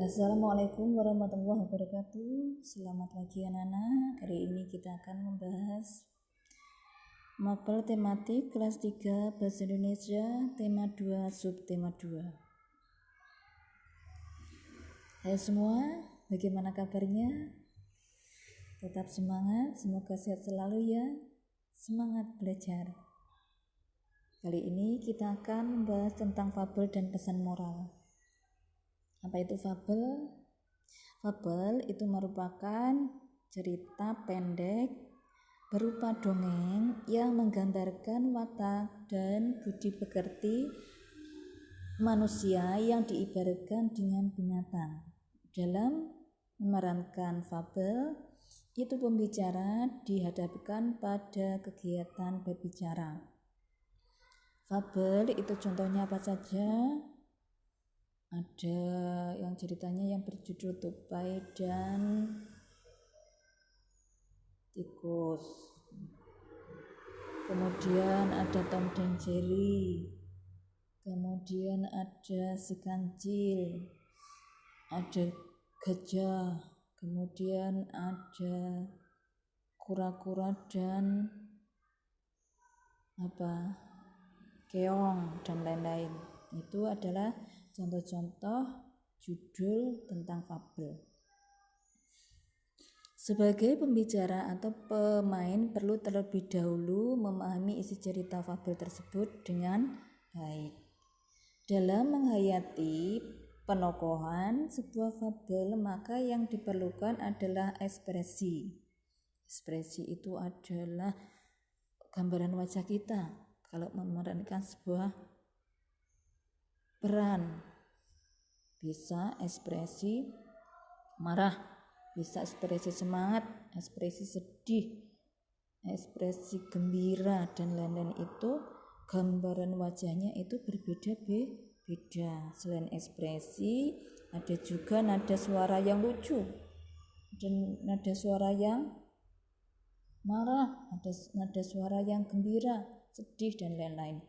Assalamualaikum warahmatullahi wabarakatuh. Selamat pagi anak-anak. Hari ini kita akan membahas mapel tematik kelas 3 Bahasa Indonesia tema 2 subtema 2. Hai semua, bagaimana kabarnya? Tetap semangat, semoga sehat selalu ya. Semangat belajar. Kali ini kita akan membahas tentang fabel dan pesan moral. Apa itu fabel? Fabel itu merupakan cerita pendek berupa dongeng yang menggambarkan watak dan budi pekerti manusia yang diibaratkan dengan binatang. Dalam memerankan fabel, itu pembicara dihadapkan pada kegiatan berbicara. Fabel itu contohnya apa saja? Ada yang ceritanya yang berjudul Tupai dan Tikus. Kemudian ada Tom dan Jerry. Kemudian ada si kancil. Ada gajah. Kemudian ada kura-kura dan keong dan lain-lain. Itu adalah contoh-contoh judul tentang fabel. Sebagai pembicara atau pemain perlu terlebih dahulu memahami isi cerita fabel tersebut dengan baik. Dalam menghayati penokohan sebuah fabel, maka yang diperlukan adalah ekspresi. Ekspresi itu adalah gambaran wajah kita kalau memerankan sebuah peran. Bisa ekspresi marah, bisa ekspresi semangat, ekspresi sedih, ekspresi gembira, dan lain-lain. Itu gambaran wajahnya itu berbeda-beda. Selain ekspresi, ada juga nada suara yang lucu dan nada suara yang marah, ada nada suara yang gembira, sedih, dan lain-lain.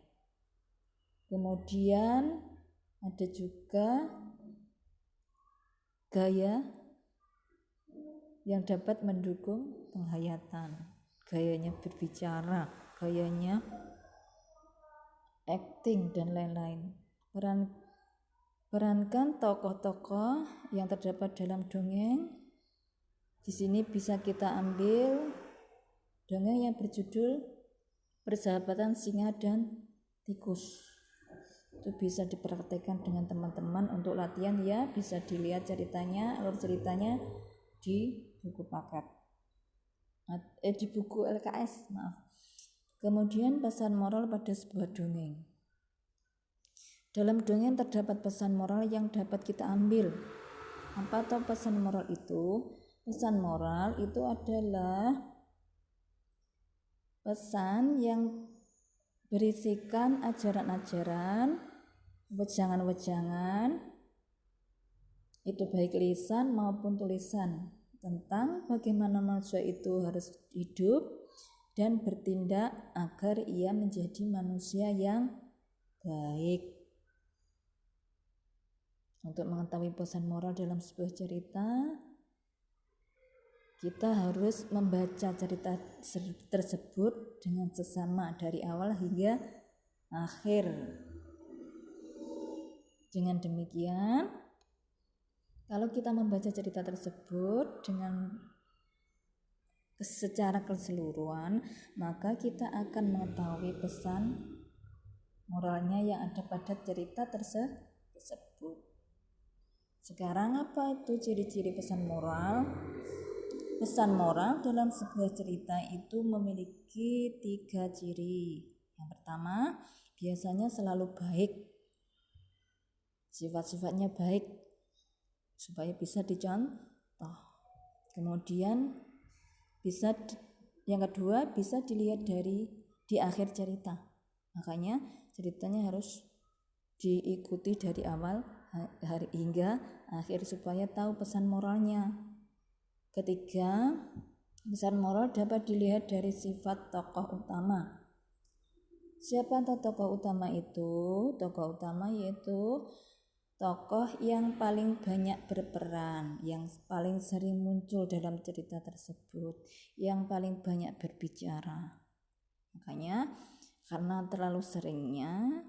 Kemudian ada juga gaya yang dapat mendukung penghayatan. Gayanya berbicara, gayanya acting, dan lain-lain. Perankan tokoh-tokoh yang terdapat dalam dongeng. Di sini bisa kita ambil dongeng yang berjudul Persahabatan Singa dan Tikus. Itu bisa dipraktekkan dengan teman-teman untuk latihan ya. Bisa dilihat ceritanya, alur ceritanya di buku paket. Di buku LKS, maaf. Kemudian pesan moral pada sebuah dongeng. Dalam dongeng terdapat pesan moral yang dapat kita ambil. Apa atau pesan moral itu? Pesan moral itu adalah pesan yang berisikan ajaran-ajaran, wejangan-wejangan, itu baik lisan maupun tulisan, tentang bagaimana manusia itu harus hidup dan bertindak agar ia menjadi manusia yang baik. Untuk mengetahui pesan moral dalam sebuah cerita, kita harus membaca cerita tersebut dengan sesama dari awal hingga akhir. Dengan demikian, kalau kita membaca cerita tersebut secara keseluruhan, maka kita akan mengetahui pesan moralnya yang ada pada cerita tersebut. Sekarang apa itu ciri-ciri pesan moral? Pesan moral dalam sebuah cerita itu memiliki 3 ciri. Yang pertama, biasanya selalu baik. Sifat-sifatnya baik supaya bisa dicontoh. Kemudian yang kedua bisa dilihat di akhir cerita. Makanya ceritanya harus diikuti dari awal hingga akhir supaya tahu pesan moralnya. Ketiga, pesan moral dapat dilihat dari sifat tokoh utama. Siapa tokoh utama itu? Tokoh utama yaitu tokoh yang paling banyak berperan, yang paling sering muncul dalam cerita tersebut, yang paling banyak berbicara. Makanya karena terlalu seringnya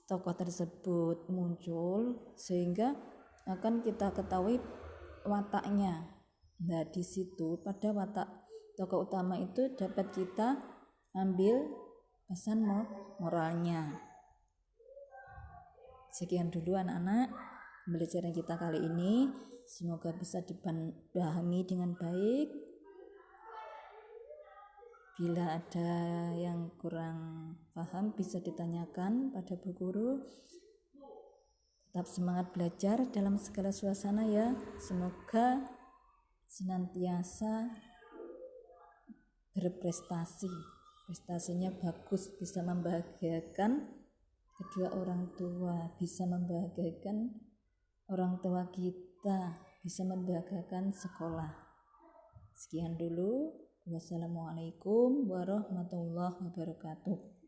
tokoh tersebut muncul sehingga akan kita ketahui wataknya. Nah, di situ pada watak tokoh utama itu dapat kita ambil pesan moralnya. Sekian dulu anak-anak pembelajaran kita kali ini, semoga bisa dipahami dengan baik. Bila ada yang kurang paham bisa ditanyakan pada Bu Guru. Tetap semangat belajar dalam segala suasana ya. Semoga senantiasa berprestasi. Prestasinya bagus, bisa membahagiakan kedua orang tua, bisa membahagiakan orang tua kita, bisa membahagiakan sekolah. Sekian dulu. Wassalamualaikum warahmatullahi wabarakatuh.